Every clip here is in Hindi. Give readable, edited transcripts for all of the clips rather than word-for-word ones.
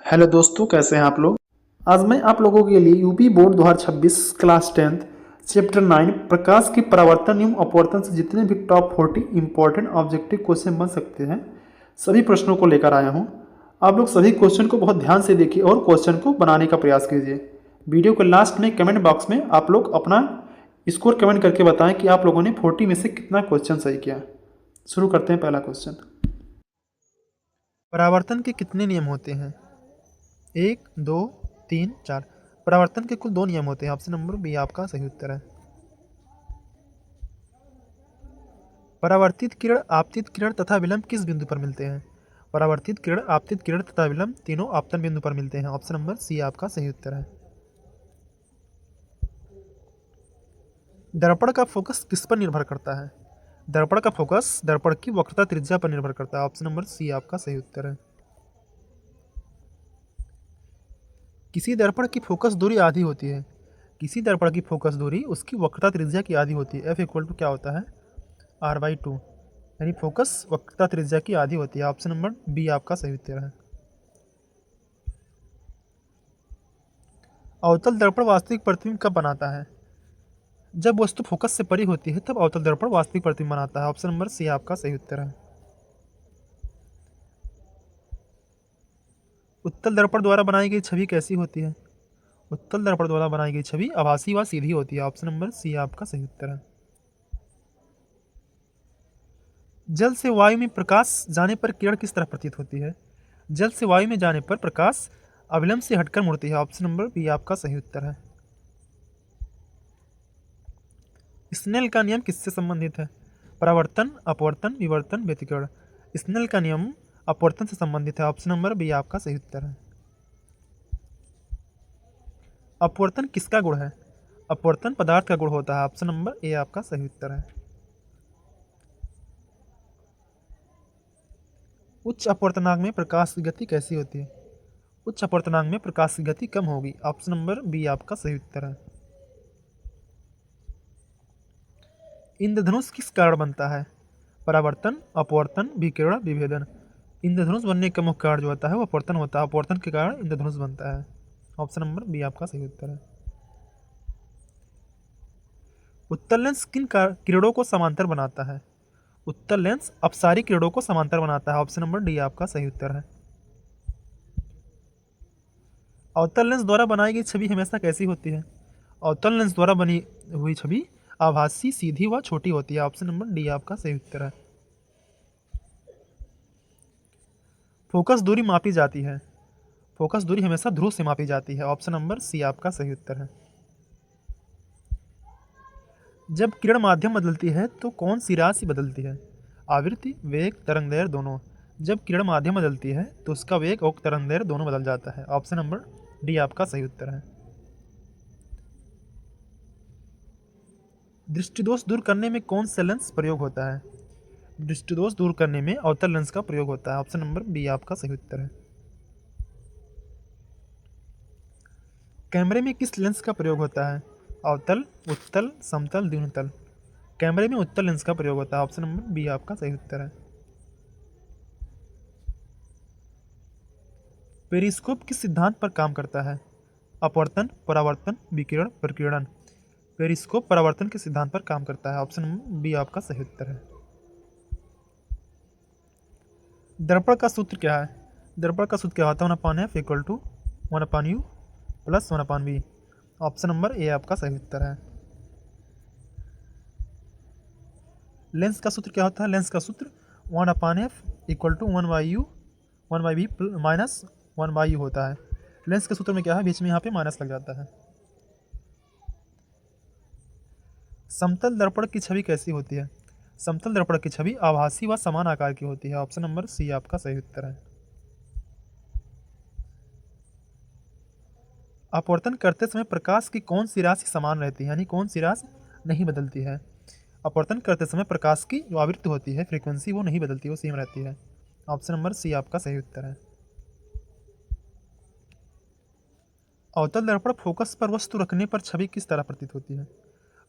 हेलो दोस्तों, कैसे हैं आप लोग। आज मैं आप लोगों के लिए UP board 2026 class 10th chapter 9 प्रकाश की परावर्तन एवं अपवर्तन से जितने भी टॉप 40 इंपॉर्टेंट ऑब्जेक्टिव क्वेश्चन बन सकते हैं सभी प्रश्नों को लेकर आया हूं। आप लोग सभी क्वेश्चन को बहुत ध्यान से देखिए और क्वेश्चन को बनाने का प्रयास कीजिए। वीडियो के लास्ट में कमेंट बॉक्स में आप लोग अपना स्कोर कमेंट करके बताएं कि आप लोगों ने 40 में से कितना क्वेश्चन सही किया। शुरू करते हैं पहला क्वेश्चन। परावर्तन के कितने नियम होते हैं? 1, 2, 3, 4। परावर्तन के कुल 2 नियम होते हैं। ऑप्शन नंबर बी आपका सही उत्तर है। परावर्तित किरण, आपतित किरण तथा विलंब किस बिंदु पर मिलते हैं? परावर्तित किरण, आपतित किरण तथा विलंब तीनों आपतन बिंदु पर मिलते हैं। ऑप्शन नंबर सी आपका सही उत्तर है। दर्पण का फोकस किस पर निर्भर करता है? दर्पण का फोकस दर्पण की वक्रता त्रिज्या पर निर्भर करता है। ऑप्शन नंबर सी आपका सही उत्तर है। किसी दर्पण की फोकस दूरी आधी होती है। किसी दर्पण की फोकस दूरी उसकी वक्रता त्रिज्या की आधी होती है। एफ इक्वल टू क्या होता है? R/2, यानी फोकस वक्रता त्रिज्या की आधी होती है। ऑप्शन नंबर बी आपका सही उत्तर है। अवतल दर्पण वास्तविक प्रतिबिंब कब बनाता है? जब वस्तु फोकस से परी होती है तब अवतल दर्पण वास्तविक प्रतिबिंब बनाता है। ऑप्शन नंबर सी आपका सही उत्तर है। उत्तल दर्पण द्वारा बनाई गई छवि कैसी होती है? उत्तल दर्पण द्वारा बनाई गई छवि आभासी व सीधी होती है। ऑप्शन नंबर सी आपका सही उत्तर है। जल से वायु में प्रकाश जाने पर किरण किस तरह प्रतीत होती है? जल से वायु में जाने पर प्रकाश अविलंब से हटकर मुड़ती है। ऑप्शन नंबर बी आपका सही उत्तर है। स्नेल का नियम किससे संबंधित है? परावर्तन, अपवर्तन, विवर्तन, व्यतिकरण। स्नेल का नियम अपवर्तन से संबंधित है। ऑप्शन नंबर बी आपका सही उत्तर है। अपवर्तन किसका गुण है? अपवर्तन पदार्थ का गुण होता है। ऑप्शन नंबर ए आपका सही उत्तर है। उच्च अपवर्तनांक में प्रकाश की गति कैसी होती है? उच्च अपवर्तनांक में प्रकाश की गति कम होगी। ऑप्शन नंबर बी आपका सही उत्तर है। इंद्रधनुष किस कारण बनता है? परावर्तन, अपवर्तन, विकिरण, विभेदन। इंद्रधनुष बनने का मुख्य कारण जो होता है वो अपवर्तन होता है। अपवर्तन के कारण इंद्रधनुष बनता है। ऑप्शन नंबर बी आपका सही उत्तर है। उत्तल लेंस किन किरणों को समांतर बनाता है? उत्तल लेंस अपसारी किरणों को समांतर बनाता है। ऑप्शन नंबर डी आपका सही उत्तर है। अवतल लेंस द्वारा बनाई गई छवि हमेशा कैसी होती है? अवतल लेंस द्वारा बनी हुई छवि आभासी, सीधी व छोटी होती है। ऑप्शन नंबर डी आपका सही उत्तर है। फोकस दूरी मापी जाती है। फोकस दूरी हमेशा ध्रुव से मापी जाती है। ऑप्शन नंबर सी आपका सही उत्तर है। जब किरण माध्यम बदलती है तो कौन सी राशि बदलती है? आवृत्ति, वेग, तरंगदैर्घ्य दोनों। जब किरण माध्यम बदलती है तो उसका वेग और तरंगदैर्घ्य दोनों बदल जाता है। ऑप्शन नंबर डी आपका सही उत्तर है। दृष्टिदोष दूर करने में कौन सा लेंस प्रयोग होता है? दृष्टिदोष दूर करने में अवतल लेंस का प्रयोग होता है। ऑप्शन नंबर बी आपका सही उत्तर है। कैमरे में किस लेंस का प्रयोग होता है? अवतल, उत्तल, समतल, द्वितल। कैमरे में उत्तल लेंस का प्रयोग होता है। ऑप्शन नंबर बी आपका सही उत्तर है। पेरिस्कोप किस सिद्धांत पर काम करता है? अपवर्तन, परावर्तन, विकिरण, प्रकीर्णन। पेरिस्कोप परावर्तन के सिद्धांत पर काम करता है। ऑप्शन नंबर बी आपका सही उत्तर है। दर्पण का सूत्र क्या है? दर्पण का सूत्र क्या होता है? 1/f equal to 1/u plus 1/v। Option number A आपका सही उत्तर है। लेंस का सूत्र क्या होता है? लेंस का सूत्र 1/f equal to 1/u 1/v minus 1/u होता है। लेंस के सूत्र में क्या है? बीच में यहाँ पे माइनस लग जाता है। समतल दर्पण की छवि कैसी होती है? समतल दर्पण की छवि आभासी व समान आकार की होती है। ऑप्शन नंबर सी आपका सही उत्तर है। अपवर्तन करते समय प्रकाश की कौन सी राशि समान रहती है, यानी कौन सी राशि नहीं बदलती है? अपवर्तन करते समय प्रकाश की जो आवृत्ति होती है, फ्रीक्वेंसी, वो नहीं बदलती, वो सेम रहती है। ऑप्शन नंबर सी आपका सही उत्तर है। अवतल दर्पण फोकस पर वस्तु रखने पर छवि किस तरह प्रतीत होती है?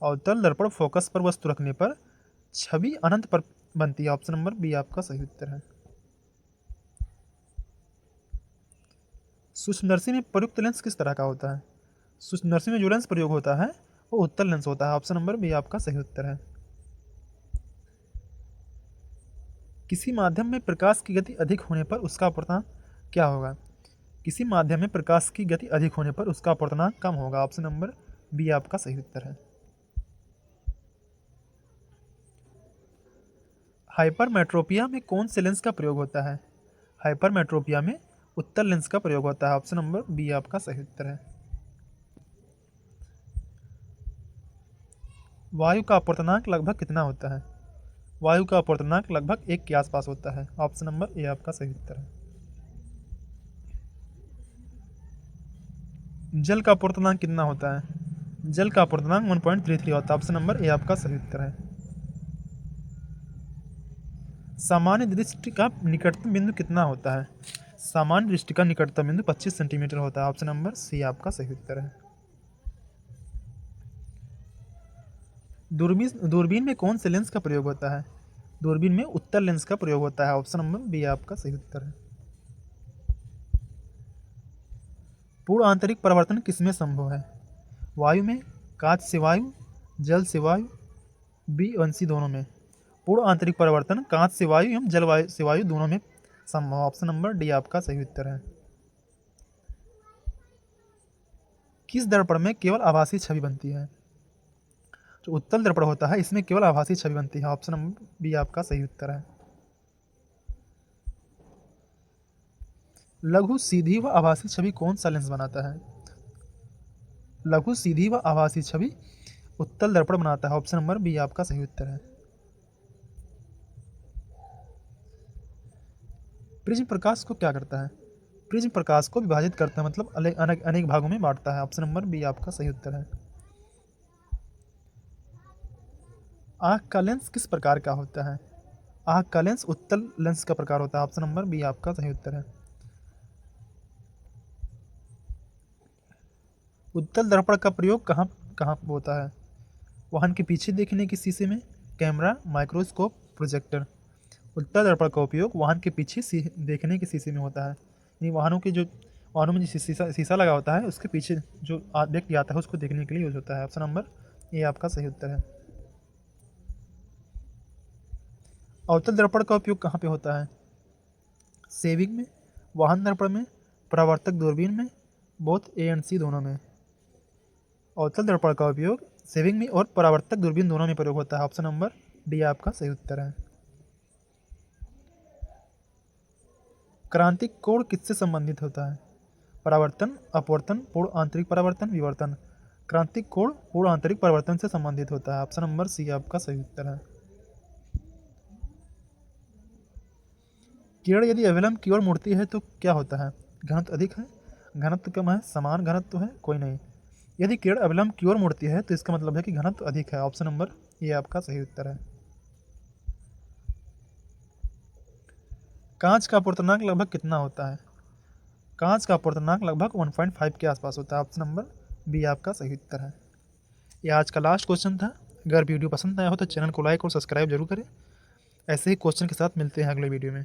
अवतल दर्पण फोकस पर वस्तु रखने पर छवि अनंत पर बनती है। ऑप्शन नंबर बी आपका सही उत्तर है। सूक्ष्मदर्शी में प्रयुक्त लेंस किस तरह का होता है? सूक्ष्मदर्शी में जो लेंस प्रयोग होता है वो उत्तल लेंस होता है। ऑप्शन नंबर बी आपका सही उत्तर है। किसी माध्यम में प्रकाश की गति अधिक होने पर उसका अपवर्तनांक क्या होगा? किसी माध्यम में प्रकाश की गति अधिक होने पर उसका अपवर्तनांक कम होगा। ऑप्शन नंबर बी आपका सही उत्तर है। हाइपरमेट्रोपिया में कौन से लेंस का प्रयोग होता है? हाइपरमेट्रोपिया में उत्तल लेंस का प्रयोग होता है। ऑप्शन नंबर बी आपका सही उत्तर है। वायु का अपवर्तनांक लगभग कितना होता है? वायु का अपवर्तनांक लगभग 1 के आसपास होता है। ऑप्शन नंबर ए आपका सही उत्तर है। जल का अपवर्तनांक कितना होता है? जल का अपवर्तनांक 1.33 होता है। ऑप्शन नंबर ए आपका सही उत्तर है। सामान्य दृष्टि का निकटतम बिंदु कितना होता है? सामान्य दृष्टि का निकटतम बिंदु 25 सेंटीमीटर होता है। ऑप्शन नंबर सी आपका सही उत्तर है। दूरबीन में कौन से लेंस का प्रयोग होता है? दूरबीन में उत्तल लेंस का प्रयोग होता है। ऑप्शन नंबर बी आपका सही उत्तर है। पूर्ण आंतरिक परिवर्तन किसमें संभव है? वायु में, कांच से वायु, जल से वायु, बी और सी दोनों में। पूर्ण आंतरिक परिवर्तन कांच से वायु एवं जल वायु से वायु दोनों में संभव। ऑप्शन नंबर डी आपका सही उत्तर है। किस दर्पण में केवल आभासी छवि बनती है? जो उत्तल दर्पण होता है इसमें केवल आभासी छवि बनती है। ऑप्शन नंबर बी आपका सही उत्तर है। लघु सीधी व आभासी छवि कौन सा लेंस बनाता है? लघु सीधी व आभासी छवि उत्तल दर्पण बनाता है। ऑप्शन नंबर बी आपका सही उत्तर है। प्रिज्म प्रकाश को क्या करता है? प्रिज्म प्रकाश को विभाजित करता है, मतलब अनेक भागों में बांटता है। ऑप्शन नंबर बी आपका सही उत्तर है। आँख का लेंस किस प्रकार का होता है? आँख का लेंस उत्तल लेंस का प्रकार होता है। ऑप्शन नंबर बी आपका सही उत्तर है। उत्तल दर्पण का प्रयोग कहाँ कहाँ होता है? वाहन के पीछे देखने के शीशे में, कैमरा, माइक्रोस्कोप, प्रोजेक्टर। उत्तल दर्पण का उपयोग वाहन के पीछे देखने के शीशे में होता है। यानी वाहनों में जो शीशा लगा होता है उसके पीछे जो व्यक्ति आता है उसको देखने के लिए यूज होता है। ऑप्शन नंबर ए आपका सही उत्तर है। अवतल दर्पण का उपयोग कहाँ पे होता है? सेविंग में, वाहन दर्पण में, परावर्तक दूरबीन में, बोथ ए एंड सी दोनों में। अवतल दर्पण का उपयोग सेविंग में और परावर्तक दूरबीन दोनों में प्रयोग होता है। ऑप्शन नंबर डी आपका सही उत्तर है। क्रांतिक कोण किससे संबंधित होता है? परावर्तन, अपवर्तन, पूर्ण आंतरिक परावर्तन, विवर्तन। क्रांतिक कोण पूर्ण आंतरिक परावर्तन से संबंधित होता है। ऑप्शन नंबर सी आपका सही उत्तर है। किरण यदि अविलंब की ओर मुड़ती है तो क्या होता है? घनत्व अधिक है, घनत्व कम है, समान घनत्व है, कोई नहीं। यदि किरण अविलंब की ओर मुड़ती है तो इसका मतलब है कि घनत्व अधिक है। ऑप्शन नंबर ये आपका सही उत्तर है। कांच का अपवर्तनांक लगभग कितना होता है? कांच का अपवर्तनांक लगभग 1.5 के आसपास होता है। ऑप्शन नंबर बी आपका सही उत्तर है। यह आज का लास्ट क्वेश्चन था। अगर वीडियो पसंद आया हो तो चैनल को लाइक और सब्सक्राइब जरूर करें। ऐसे ही क्वेश्चन के साथ मिलते हैं अगले वीडियो में।